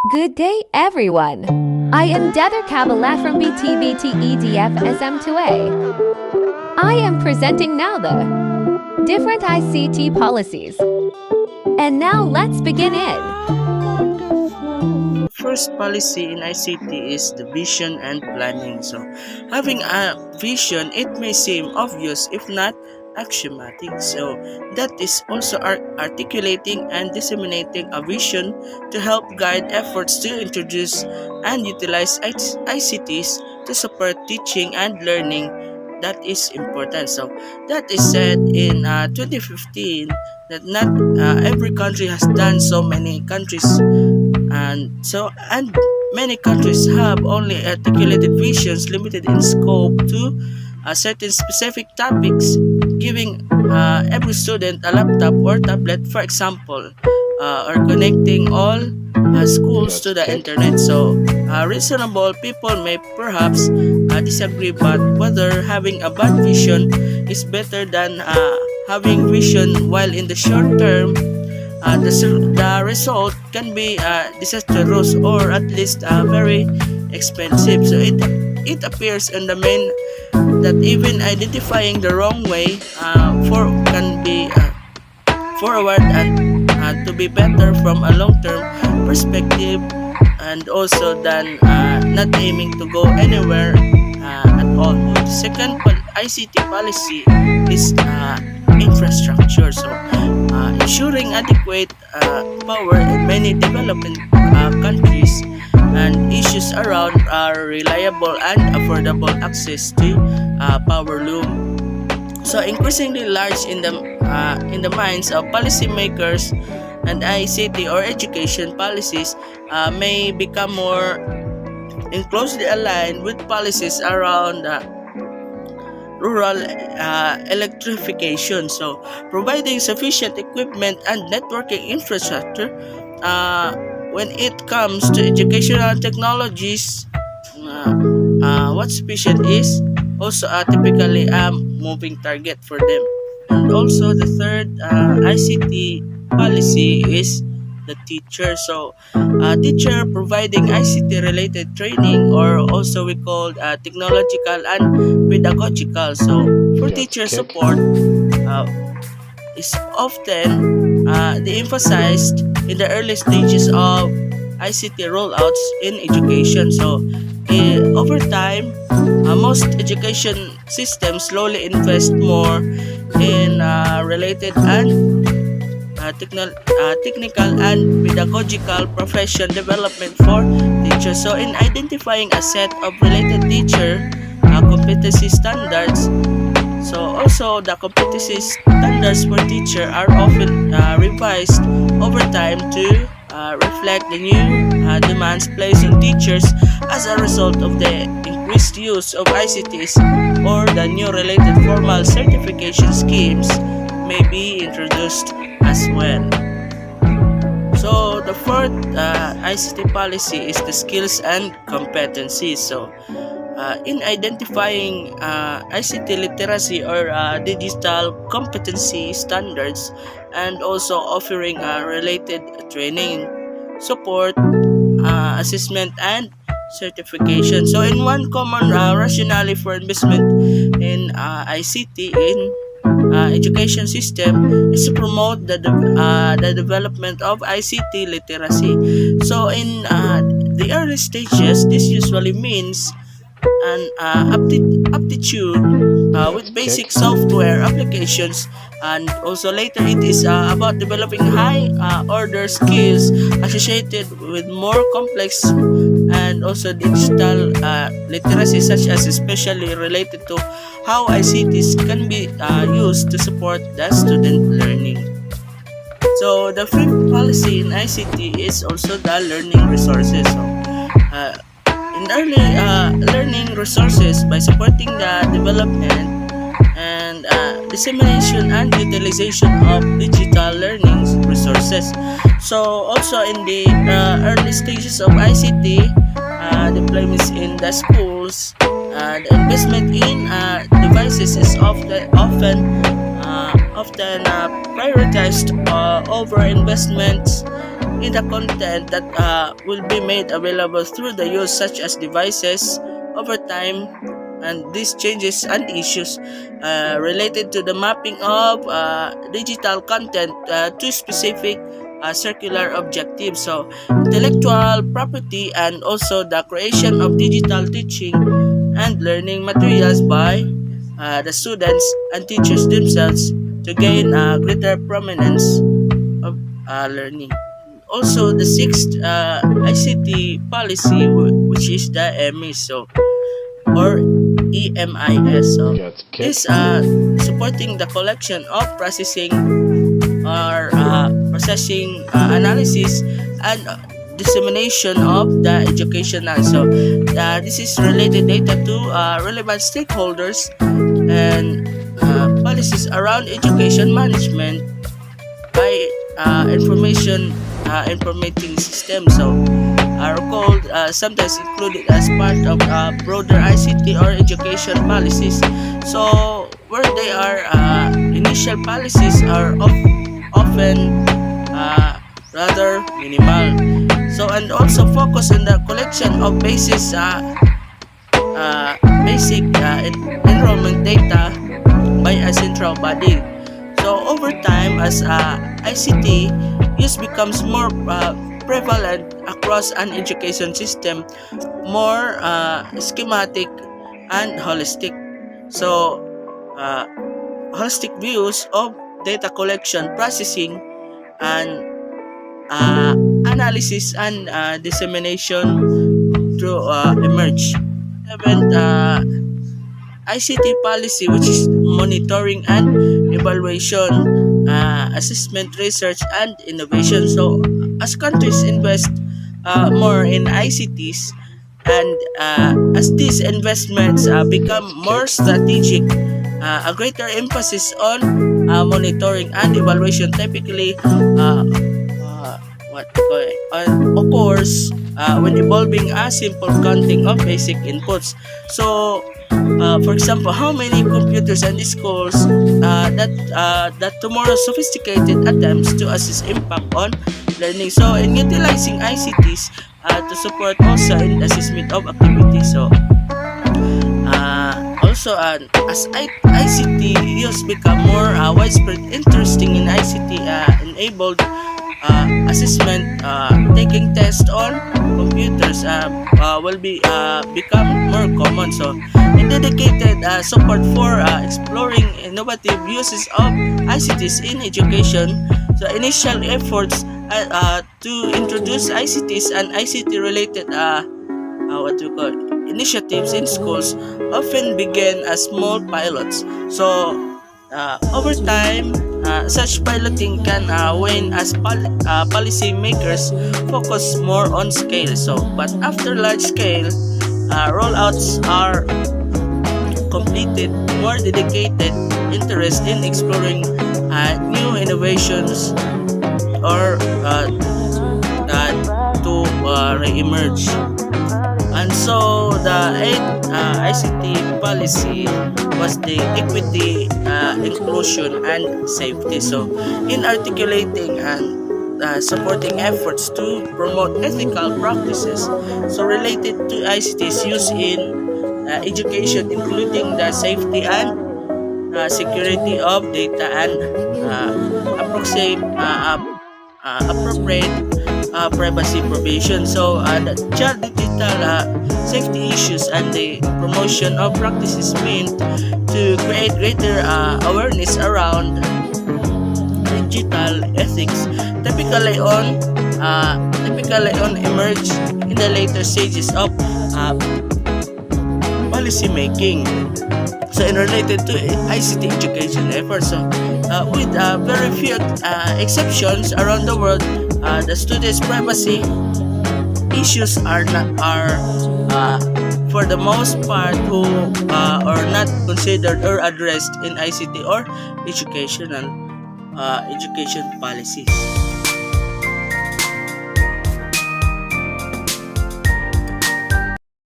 Good day, everyone. I am Dether Kabbalah from BTBTEDFSM2A. I am presenting now the different ICT policies. And now let's begin it. First policy in ICT is the vision and planning. So, having a vision, it may seem obvious if not axiomatic. So, that is also articulating and disseminating a vision to help guide efforts to introduce and utilize ICTs to support teaching and learning. That is important. So, that is said in 2015 that not every country has done so many countries and many countries have only articulated visions limited in scope to certain specific topics, giving every student a laptop or tablet, for example, or connecting all schools to the internet. So, reasonable people may perhaps disagree, but whether having a bad vision is better than having vision, while in the short term the result can be disastrous or at least very expensive. So it appears in the main that even identifying the wrong way can be forward and to be better from a long-term perspective, and also than not aiming to go anywhere at all. The second ICT policy is infrastructure. So, ensuring adequate power in many developing countries and issues around reliable and affordable access to power loom. So, increasingly large in the minds of policymakers, and ICT or education policies may become more closely aligned with policies around rural electrification. So, providing sufficient equipment and networking infrastructure when it comes to educational technologies, what's sufficient is also typically a moving target for them. And also, the third ICT policy is the teacher. So, teacher providing ICT related training, or also we call technological and pedagogical. So, for teacher support is often de-emphasized in the early stages of ICT rollouts in education. So, over time, most education systems slowly invest more in related and technical and pedagogical profession development for teachers. So, in identifying a set of related teacher competency standards, so also the competency standards for teacher are often revised over time to reflect the new demands placed on teachers as a result of the increased use of ICTs, or the new related formal certification schemes may be introduced as well. So, the fourth ICT policy is the skills and competencies. So, in identifying ICT literacy or digital competency standards, and also offering related training, support, assessment, and certification. So, in one common rationale for investment in ICT in education system is to promote the development of ICT literacy. So, in the early stages, this usually means an aptitude with basic software applications, and also later it is about developing high order skills associated with more complex and also digital literacy, such as especially related to how ICTs can be used to support the student learning. So, the fifth policy in ICT is also the learning resources. So, in early learning resources, by supporting the development and dissemination and utilization of digital learning resources. So, also in the early stages of ICT deployments in the schools, the investment in devices is often prioritized over investments in the content that will be made available through the use such as devices over time, and these changes and issues related to the mapping of digital content to specific circular objectives. So intellectual property and also the creation of digital teaching and learning materials by the students and teachers themselves to gain greater prominence of learning. Also, the sixth ICT policy, which is the EMIS, or EMIS. So, Gets this kicked. supporting the collection of processing or processing analysis and dissemination of the educational. So, this is related data to relevant stakeholders and policies around education management by informating systems. So are called sometimes included as part of broader ICT or education policies. So where they are initial policies are often rather minimal. So and also focus on the collection of basic enrollment data by a central body. So over time, as ICT use becomes more prevalent across an education system, more schematic and holistic. So holistic views of data collection, processing, and analysis and dissemination to emerge. Seventh, ICT policy, which is monitoring and evaluation, assessment, research, and innovation. So, as countries invest more in ICTs, and as these investments become more strategic, a greater emphasis on monitoring and evaluation typically occurs when involving a simple counting of basic inputs. So, for example, how many computers and schools that tomorrow's sophisticated attempts to assess impact on learning. So, in utilizing ICTs to support also in assessment of activities. So, also, as ICT use become more widespread, interesting in ICT enabled assessment, taking tests on computers will be become more common. So, in dedicated support for exploring innovative uses of ICTs in education, so initial efforts to introduce ICTs and ICT related what we call initiatives in schools often begin as small pilots. So over time, such piloting can wane as policy makers focus more on scale. So, but after large scale rollouts are completed, more dedicated interest in exploring new innovations or to re-emerge. And so the eighth ICT policy was the equity, inclusion, and safety. So, in articulating and supporting efforts to promote ethical practices, so related to ICT's use in education, including the safety and security of data and appropriate privacy provision. So the child digital safety issues and the promotion of practices meant to create greater awareness around digital ethics, typically on emerge in the later stages of policy making. So in related to ICT education efforts, so with very few exceptions around the world, the students' privacy issues are for the most part who are not considered or addressed in ICT or education policies.